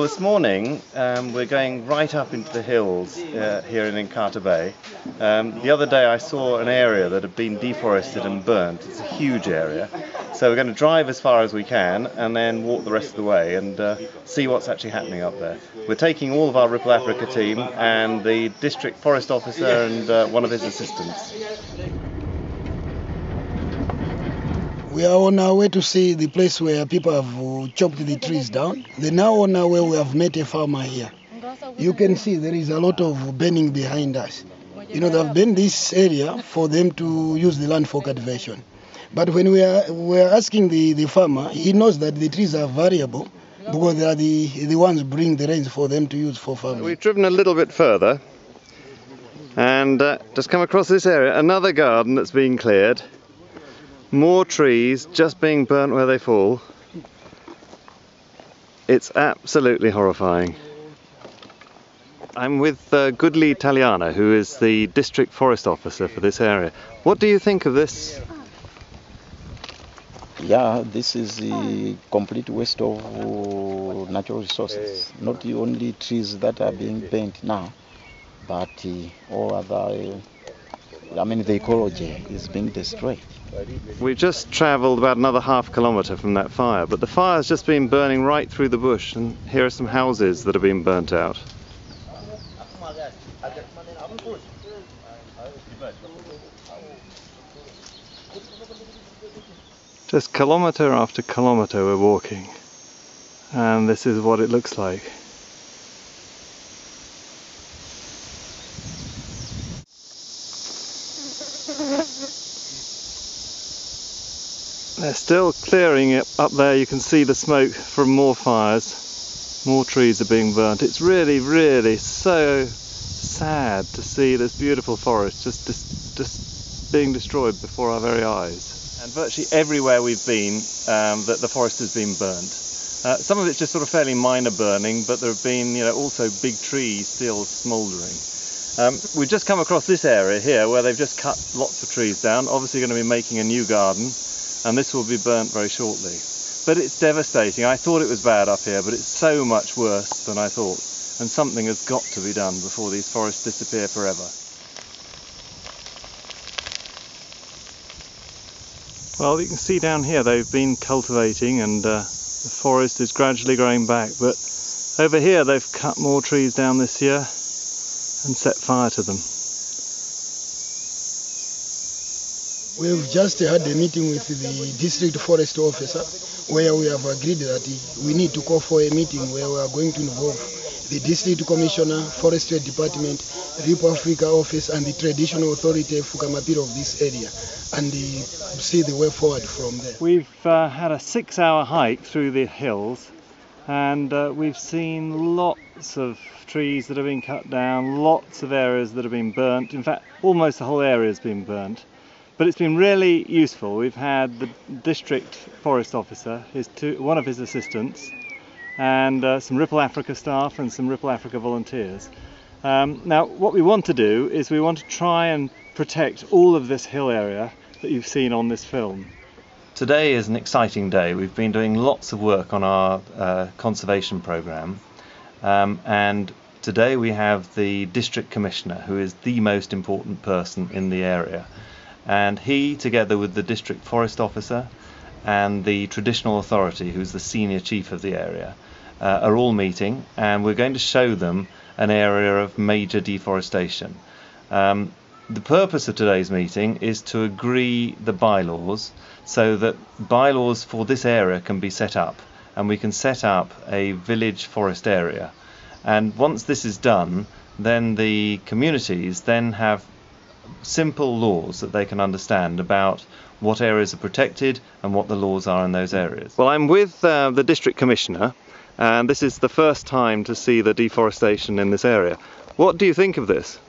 this morning we're going right up into the hills here in Inkata Bay. The other day I saw an area that had been deforested and burnt. It's a huge area. So we're going to drive as far as we can and then walk the rest of the way and see what's actually happening up there. We're taking all of our Ripple Africa team and the district forest officer and one of his assistants. We are on our way to see the place where people have chopped the trees down. They're now on our way. We have met a farmer here. You can see there is a lot of burning behind us. You know, they've burned this area for them to use the land for cultivation. But when we are asking the farmer, he knows that the trees are variable because they are the ones bring the rains for them to use for farming. We've driven a little bit further and just come across this area, another garden that's being cleared. More trees just being burnt where they fall. It's absolutely horrifying. I'm with Goodley Taliana, who is the district forest officer for this area. What do you think of this? Yeah, this is a complete waste of natural resources. Not the only trees that are being burnt now, but all other, the ecology is being destroyed. We just travelled about another half kilometre from that fire, but the fire's just been burning right through the bush, and here are some houses that have been burnt out. Just kilometre after kilometre we're walking, and this is what it looks like. They're still clearing it up there. You can see the smoke from more fires. More trees are being burnt. It's really, really so sad to see this beautiful forest just being destroyed before our very eyes. And virtually everywhere we've been, the forest has been burnt. Some of it's just sort of fairly minor burning, but there have been, also big trees still smouldering. We've just come across this area here where they've just cut lots of trees down. Obviously going to be making a new garden. And this will be burnt very shortly. But it's devastating. I thought it was bad up here, but it's so much worse than I thought. And something has got to be done before these forests disappear forever. Well, you can see down here they've been cultivating and the forest is gradually growing back. But over here they've cut more trees down this year and set fire to them. We've just had a meeting with the district forest officer where we have agreed that we need to call for a meeting where we are going to involve the district commissioner, forestry department, Ripple Africa office and the traditional authority Fukamapiro of this area and see the way forward from there. We've had a 6-hour hike through the hills and we've seen lots of trees that have been cut down, lots of areas that have been burnt. In fact, almost the whole area has been burnt. But it's been really useful. We've had the district forest officer, one of his assistants, and some Ripple Africa staff and some Ripple Africa volunteers. Now, what we want to do is we want to try and protect all of this hill area that you've seen on this film. Today is an exciting day. We've been doing lots of work on our conservation programme, and today we have the district commissioner, who is the most important person in the area. And he, together with the district forest officer and the traditional authority, who's the senior chief of the area, are all meeting, and we're going to show them an area of major deforestation. The purpose of today's meeting is to agree the bylaws so that bylaws for this area can be set up, and we can set up a village forest area. And once this is done, then the communities then have simple laws that they can understand about what areas are protected and what the laws are in those areas. Well, I'm with the district commissioner, and this is the first time to see the deforestation in this area. What do you think of this?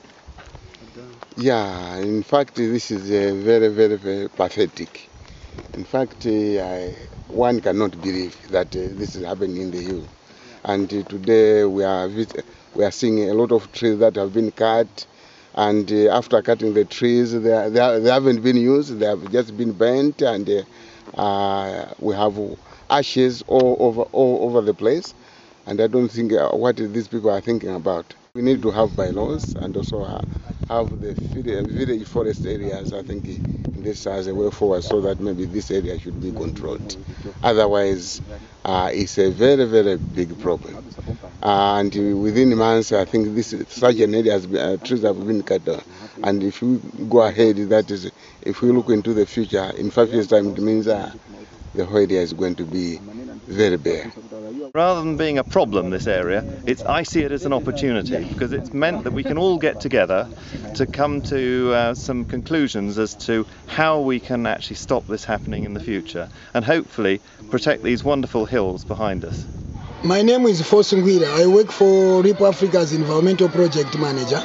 Yeah, in fact, this is very, very, very pathetic. In fact, one cannot believe that this is happening in the hill. And today we are seeing a lot of trees that have been cut. And after cutting the trees, they haven't been used, they have just been burnt, and we have ashes all over the place. and I don't think what these people are thinking about. We need to have bylaws and also have the village forest areas, I think, this as a way forward, so that maybe this area should be controlled. Otherwise, it's a very, very big problem. And within months, I think such an area has trees have been cut down. And if we go ahead, that is, if we look into the future, in 5 years' time, it means the whole area is going to be very bare. Rather than being a problem, this area, I see it as an opportunity, because it's meant that we can all get together to come to some conclusions as to how we can actually stop this happening in the future and hopefully protect these wonderful hills behind us. My name is Fosungwira. I work for RIP Africa's Environmental Project Manager.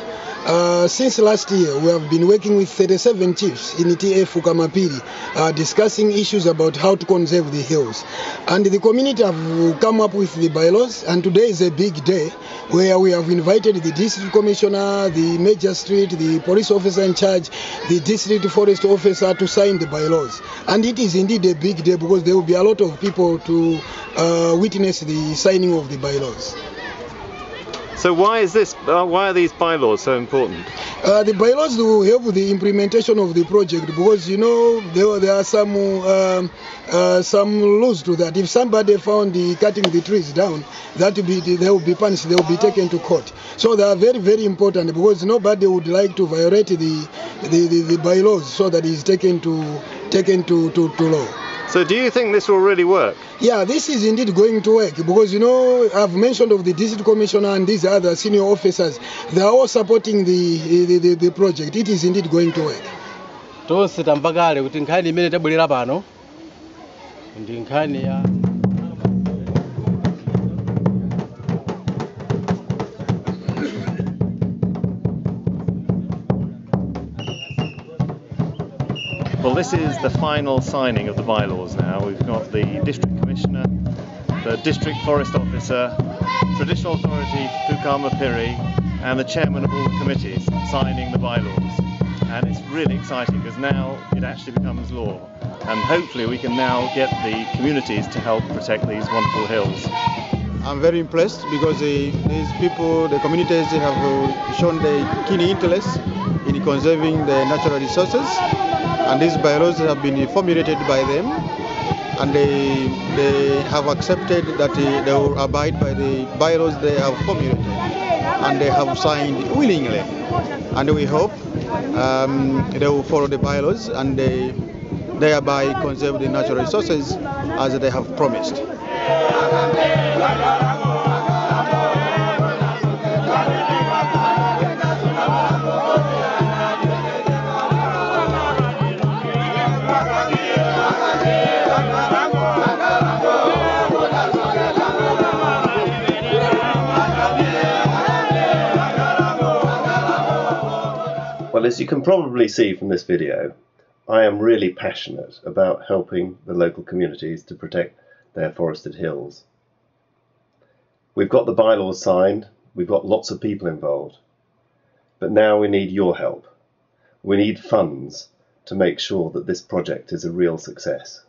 Since last year, we have been working with 37 chiefs in TF Ukamapiri, discussing issues about how to conserve the hills. And the community have come up with the bylaws, and today is a big day where we have invited the district commissioner, the magistrate, the police officer in charge, the district forest officer to sign the bylaws. And it is indeed a big day because there will be a lot of people to witness the signing of the bylaws. So why are these bylaws so important? The bylaws will help the implementation of the project because, you know, there are some rules to that. If somebody found cutting the trees down, they will be punished, they will be taken to court. So they are very, very important because nobody would like to violate the bylaws, so that is taken to law. So do you think this will really work? Yeah, this is indeed going to work because, you know, I've mentioned of the district commissioner and these other senior officers. They are all supporting the project. It is indeed going to work. Tonse tambagale kuti nkhani imene tabwerera pano ndi nkhani ya Well, this is the final signing of the bylaws now. We've got the district commissioner, the district forest officer, traditional authority Ukamapiri, and the chairman of all the committees signing the bylaws. And it's really exciting because now it actually becomes law. And hopefully we can now get the communities to help protect these wonderful hills. I'm very impressed because these people, the communities, have shown their keen interest in conserving the natural resources. And these bylaws have been formulated by them, and they have accepted that they will abide by the bylaws they have formulated, and they have signed willingly. And we hope they will follow the bylaws and they thereby conserve the natural resources as they have promised. Well, as you can probably see from this video, I am really passionate about helping the local communities to protect their forested hills. We've got the bylaws signed, we've got lots of people involved, but now we need your help. We need funds to make sure that this project is a real success.